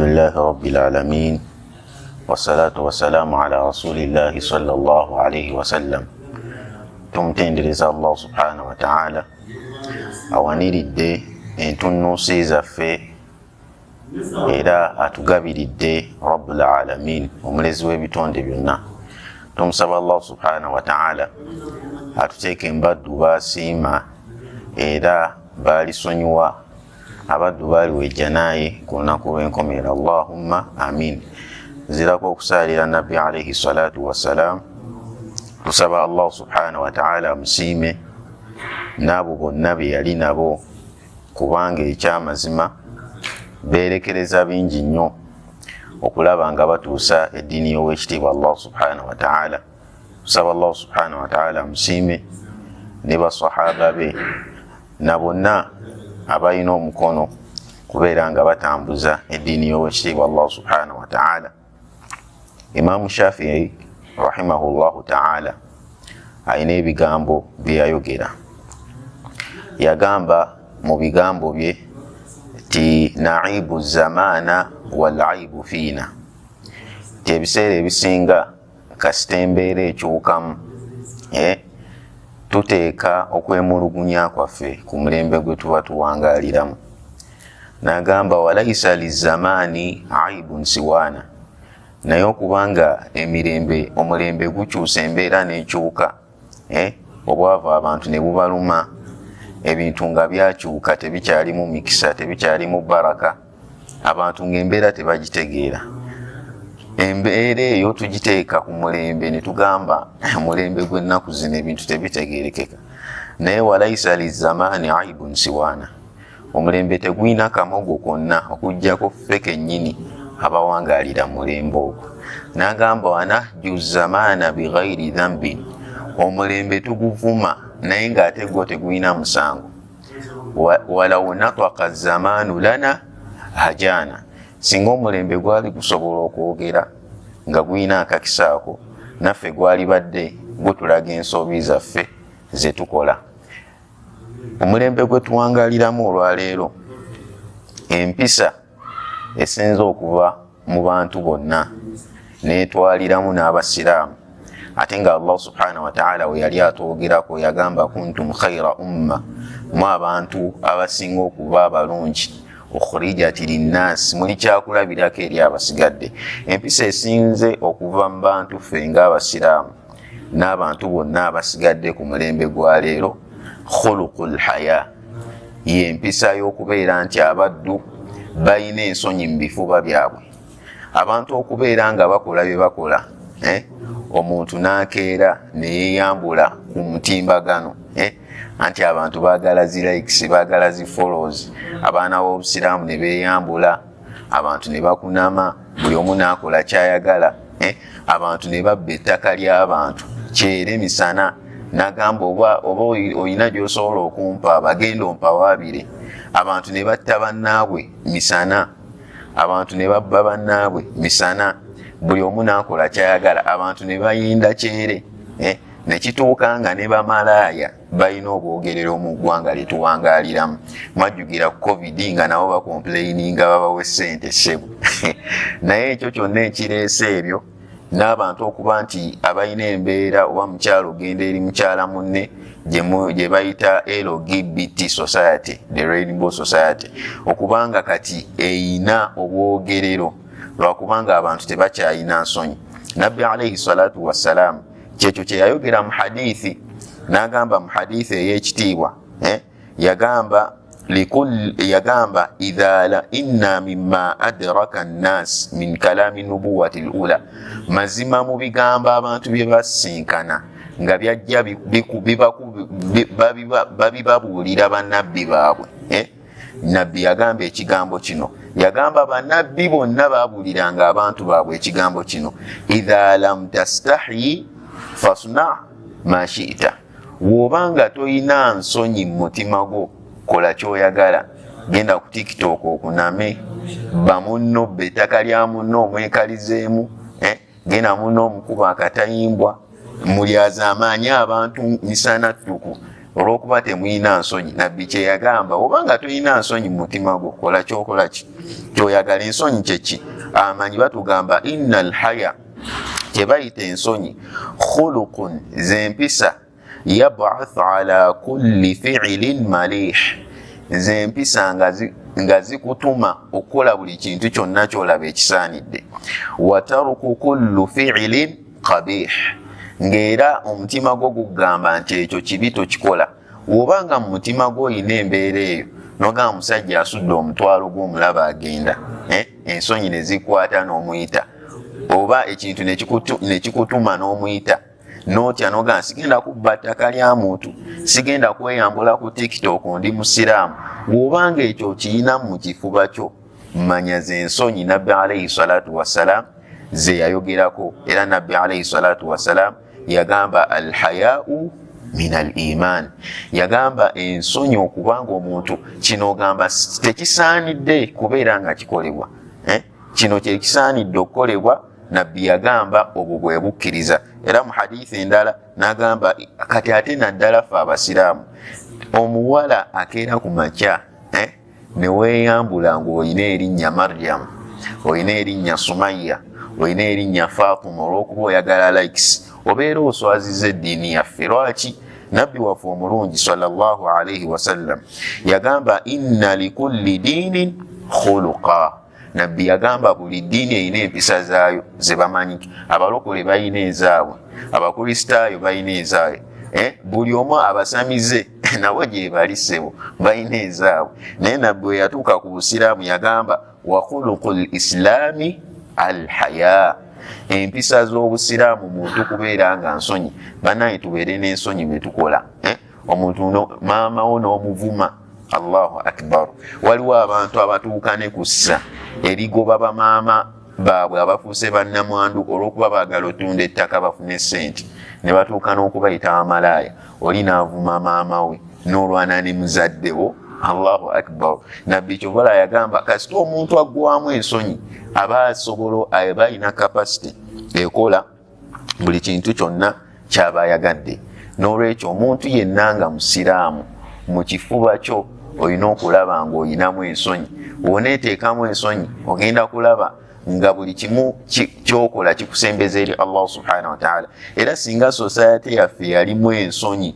Alhamdulillahi Rabbil Alamin wassalatu wassalamu ala rasulillahi sallallahu alayhi wa sallam. Tumutendereza Allah subhanahu wa ta'ala awaniridde entunnunsi zaffe era atugabiridde Rabbul Alamin, omulezi w'ebitonde byonna. Tumusaba Allah subhanahu wa ta'ala atuteeke embaddu basiima era balisonyiwa, abaddu baliwejja naye ku lunaku lw'enkomerero. Allahumma amin. Nzirako okusalira nabbi alayhi salatu wassalam. Tusaba Allah subhanahu wa ta'ala amusiime n'abo bonna be yali nabo, kubanga ekyamazima beerekereza bingi nnyo okulaba nga batuusa eddiini y'owekitiibwa Allah subhanahu wa ta'ala. Tusaba Allah subhanahu wa ta'ala amusiime ne basahaba be na bonna abalina omukono kubeera nga batambuza eddiini y'owekitiibwa Allah subhanahu wa ta'ala. Imaamu Shafi'i rahimahullahu ta'ala alina ebigambo bye yayogera. Yagamba mu bigambo bye ti naibu zamana walaibu fiina, ti ebiseera ebisinga kasita embeera ekyukamu tuteeka okwemulugunya kwaffe ku mulembe gwe tuba tuwangaaliramu. N'agamba walaisa lizamaani aibun siwaana, naye okubanga omulembe gukyusa, embeera n'ekyuka, obwava abantu ne bubaluma, ebintu nga byakyuka, tebikyalimu mikisa, tebikyalimu baraka, abantu ng'embeera tebagitegeera. Embeera eyo tugiteeka ku mulembe ne tugamba mulembe gw'ennaku zino ebintu tebitegeerekeka. Naye walaisa lizamaani aibun siwaana, omulembe tegwina kamogo konna okuggyako ffe kennyini abawangaalira mulembe ogwo. N'agamba wanahju zamaana bighairi dhambin, omulembe tuguvuma naye ng'ate gwo tegwina musango. Walau nataka zamaanu lana hajaana, singa omulembe gwali gusobola okwogera nga gwina akakisaako, naffe gwali badde gutulaga ensobi zaffe ze tukola. Omulembe gwe tuwangaaliramu olwaleero, empisa esinza okuva mu bantu bonna n'etwaliramu n'abasiraamu. Ate nga Allah subhanahu wa ta'ala we yali atwogerako yagamba kuntum khayra umma, mu abantu abasinga okuba abalungi, ukhrijat linnas, muli kyakulabirako eri abasigadde. Empisa esinze okuva mu bantu ffe ng'abasiraamu n'abantu bonna abasigadde ku mulembe gwa leero, khuluqul haya, y'empisa y'okubeera nti abaddu balina ensonyi mu bifuba byabwe. Abantu okubeera nga bakola bye bakola, omuntu n'akeera ne yeeyambula ku mutimbagano, anti abantu baagala zi likes, baagala zi follows, abaana b'obusiraamu ne beeyambula, abantu ne bakunama, buli omu n'akola kyayagala, abantu ne babba ettaka ly'abantu kyere misana. N'agamba oba olina gy'osobola okumpa bagenda ompawaabire. Abantu ne batta bannaabwe misana, abantu ne babba bannaabwe misana, buli omu n'akola kyayagala, abantu ne bayinda kyere, ne kituuka nga ne bamalaaya balina obwogerero mu ggwanga lye tuwangaaliramu. Mwajjugira ku covid nga nabo bakomplaininga babawe ssente ssebo. Naye ekyo kyonna ekireese ebyo n'abantu okuba nti abalina embeera, oba mukyalo ogenda eri mukyala munne gye bayita LGBT society, the Rainbow Society, okubanga kati eyina obwogerero lwakubanga abantu tebakyayina nsonyi. Nabbi alayhi salatu wassalam kyekyo kye yayogera mu hadithi. N'agamba mu hadithi ey'ekitiibwa, yagamba inna mimma adraka nnas min kalami nubuwati lula, mazima mu bigambo abantu bye basinkana nga byajja babibabuulira bannabbi baabwe. Nabbi yagamba ekigambo kino, yagamba bannabbi bonna babuuliranga abantu baabwe ekigambo kino, idha lam tastahi fasna ma shi'ta, w'obanga toyina nsonyi mu mutima gwo kola ky'oyagala. Genda ku TikTok okuname, bamunno bbe ettaka lya munno omwekalizeemu, genda munno omukuba akatayimbwa, mulyaza amaanyi abantu misana ttuku, olw'okuba temuyina nsonyi. Nabbi kye yagamba, obanga toyina nsonyi mu mutima gwo kola kyokola ki kyoyagala. Ensonyi kyeki? Amanyi batugamba inna alhaya, kye bayita ensonyi, khuluqun, zempisa, yabathu ala kulli fi'lin malih, zempisa nga zikutuma okukola buli kintu kyonna kyolaba ekisaanidde. Wa taruku kullu fi'lin qabih, ng'era omutima gwo gugamba nti ekyo kibi tokikola. Wobanga mu mutima gwo oyina embeera eyo, nogamba musajja asudde omutwalo gw'omulaba agenda, ensonyi ne zikwata n'omuyita, oba ekintu ne kikutuma n'omuyita, n'otya n'ogamba sigenda kubba ttaka lya muntu, sigenda kweyambula ku TikTok, ndi musiraamu. Wobanga ekyo kiyina mu kifuba kyo, manya ze ensonyi Nabbi alayhi salatu wassalam ze yayogerako. Era Nabbi alayhi salatu wassalam yagamba alhayau min al iman, yagamba ensonyi okubanga omuntu kino ogamba tekisaanidde kubeera nga kikolebwa, kino kyekisaanidde okukolebwa. Nabbi yagamba obwo bwe bukkiriza. Era mu hadithi endala n'agamba kati ate naddala ffe abasiraamu, omuwala akeera ku makya ne weeyambula ng'olina erinnya Maryam, olina erinnya Sumayya, olina erinnya Fatima, olw'okuba oyagala likes, obeera oswaziza eddiini yaffe. Lwaki? Nabbi waffe omulungi sallallahu alayhi wasallam yagamba inna likulli diinin khuluqa. Nabbi yagamba buli ddiini erina empisa zaayo ze bamanyi. Abalokole balina ezaabwe, abakristaayo balina ezaabwe, buli omu abasamize nabo gye balisebo balina ezaabwe. Naye nabbi bwe yatuuka ku busiraamu yagamba wa khuluqul islaami alhaya, empisa z'obusiraamu muntu kubeera nga nsonyi. Banaye tubeere n'ensonyi bwe tukola. Omuntu maama wo n'omuvuma, Allahu akbar. Waliwo abantu abatuuka ne kussa erigoba bamaama baabwe abafuuse bannamwandu olw'okuba baagala otunda ettaka bafune sente, ne batuuka n'okubayita amalaaya. Oli n'avuma maama we n'olwana ne muzaddewo. Allahu akbar. Nabbi kyobala yagamba kasita omuntu aggwamu ensonyi aba asobola, aba alina kapasite ekola buli kintu kyonna kyaba ayagadde. N'olwekyo omuntu yenna nga musiraamu, mu kifuba kyo olina okulaba ng'olinamu ensonyi. Bw'oneeteekamu ensonyi ogenda kulaba nga buli kimu kyokola kikusembeza eri Allah subhanahu wa ta'ala. Era singa society yaffe yalimu ensonyi,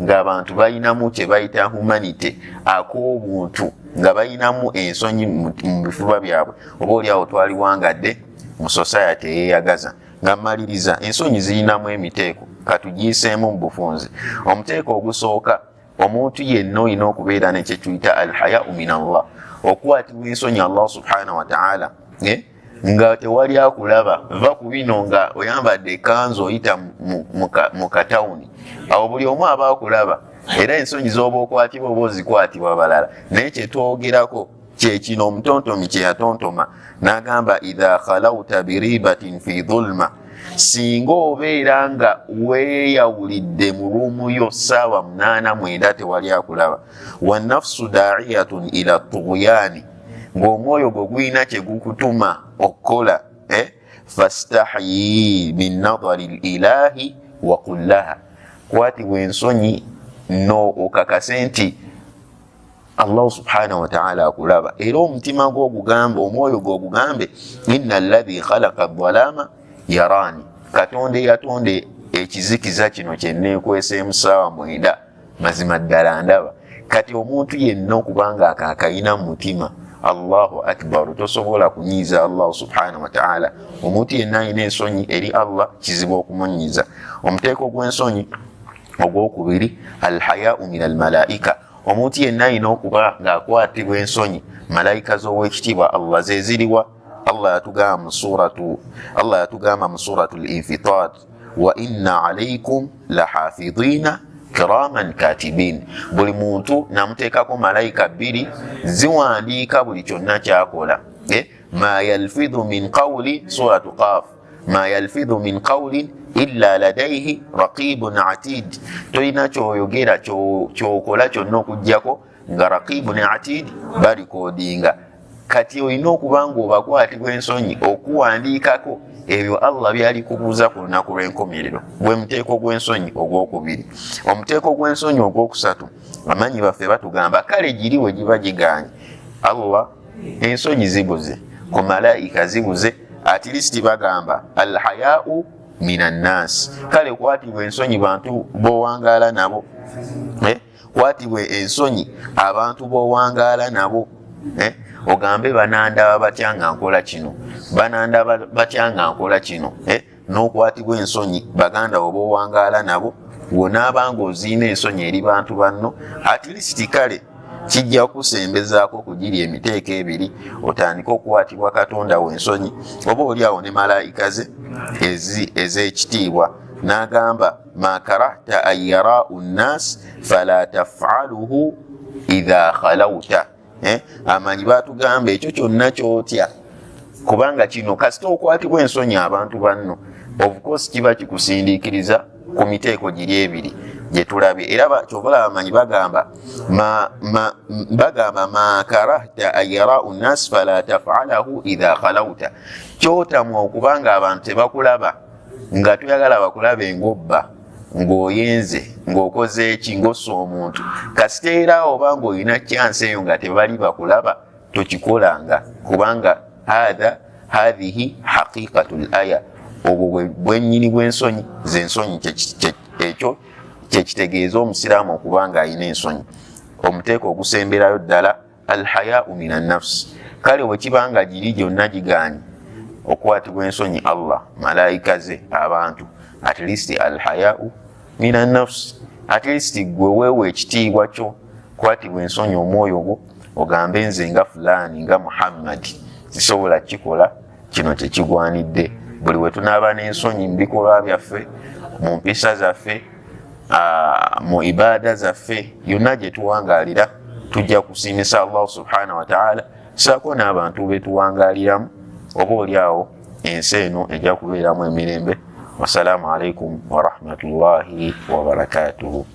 ng'abantu balinamu kye bayita humanity, ak'obuntu, nga balinamu ensonyi mu bifuba byabwe, oba oliawo twaliwangadde mu society eyeyagaza. Nga mmaliriza, ensonyi zirinamu emiteeko, katugiyiseemu mu bufunze. Omuteeko ogusooka, omuntu yenna olina okubeera ne kye tuyita alhayau min Allah, okukwatibwa ensonyi Allah subhanahu wa ta'ala, nga tewali akulaba. Va ku bino nga oyambadde ekanzu oyita mu katawuni, awo buli omu aba akulaba. Era ensonyi z'oba okwatibwa oba ozikwatibwa balala. Naye kye twogerako kye kino omutontomi kye yatontoma n'agamba idha khalawta biribatin fi dhulma, singa obeera nga weeyawulidde mu luumu yo ssaawa 8-9 tewali akulaba, wa nafsu da'iyatun ila tughyani, ng'omwoyo gwe gulina kye gukutuma okukola, fastahyi min nadhari lilahi wa qul laha, kwatibwa ensonyi no okakase nti Allah subhanahu wa ta'ala akulaba. Era omutima gw'ogugambe, omwoyo gw'ogugambe inna alladhi khalaqa adh-dhalama yarani, Katonda yatonde ekizikiza kino kye neekweseemu ssaawa 9, mazima ddala ndaba. Kati omuntu yenna okubanga akakayina mu mutima, Allahu akbar, tosobola kunyiiza Allah subhanahu wa ta'ala. Omuntu yenna alina ensonyi eri Allah, kizibu okumunyiiza. Omuteeko gw'ensonyi ogwokubiri, alhayau min almalaika, omuntu yenna alina okuba ng'akwatibwa ensonyi malayika z'owekitiibwa Allah ze ziriwa. Allah yatugamba mu suratu al-Infitar, wa inna alaykum lahafidhina kiraman katibin. Buli muntu namuteekako malayika 2 ziwandiika buli kyonna kyakola. Ma yalfidhu min qawli, suratu Qaf, ma yalfidhu min qawlin illa ladayhi raqibun atid. Tolina kyoyogera kyokola kyonna okuggyako nga raqibun atid balikodinga. kati olina okuba ng'obakwatibwa ensonyi okuwandiikako ebyo Allah byali kubuuza ku lunaku lw'enkomerero. Gwe muteeko gw'ensonyi ogwokubiri. Omuteeko gw'ensonyi ogwokusatu, amanyi baffe batugamba kale giri we giba giganye. Allah ensonyi zibuze, ku malaika zibuze, at least bagamba alhayau minan nas. Kale kwatibwa ensonyi bantu bowangaala nabo, kwatibwa ensonyi abantu bowangaala nabo. Ogambe banandaba batya nga nkola kino, banandaba batya nga nkola kino, n'okwatibwa ensonyi baganda oba owangaala nabo, wonaabanga oziina ensonyi eri bantu banno, at least kale kijja kusembezaako kugiri emiteeko ebiri, otandika okukwatibwa Katonda w'ensonyi, oba oli awo ne malayika ze ez'ekitiibwa. N'agamba ma karahta an yarau nnas fala taf'aluhu idha khalawta. Amanyi batugamba ekyo kyonna kyotya, kubanga kino kasita okwatibwa ensonyi abantu banno, of course kiba kikusindiikiriza ku miteeko giri ebiri gye tulabye. Era kyobalaba amanyi bagamba ma karahta an yarau nnas fala taf'alahu idha khalawta. Kyotamwa okubanga abantu tebakulaba nga tuyagala bakulabe ng'obba, ng'oyenze, ng'okoze eki, ng'ossa omuntu. Kasita era oba ng'olina chance eyo nga tebali bakulaba, tokikolanga, kubanga hadhihi haqiqatul aya. Obwo bwennyini bw'ensonyi, z'ensonyi ekyo kyekitegeeza omusiraamu okubanga alina ensonyi. Omuteeko ogusemberayo ddala alhayau minan nafsi. Kale bwe kibanga giri gyonna gigaanye okwatibwa ensonyi Allah, malayika ze, abantu, at least alhayau minan nafsi, at least gwe weewe ekitiibwa kyo, kwatibwa ensonyi omwoyo gwo, ogambe nze nga fulani nga Muhammad sisobola kikola kino tekigwanidde. Buli we tunaaba n'ensonyi mu bikolwa byaffe, mu mpisa zaffe, mu ibaada zaffe, yonna gye tuwangaalira tujja kusiimisa Allah subhanahu wa ta'ala, saako n'abantu be tuwangaaliramu, oba oli awo ensi eno ejja kubeeramu emirembe. Wassalamu alaikum wa rahmatullahi wa barakatuhu.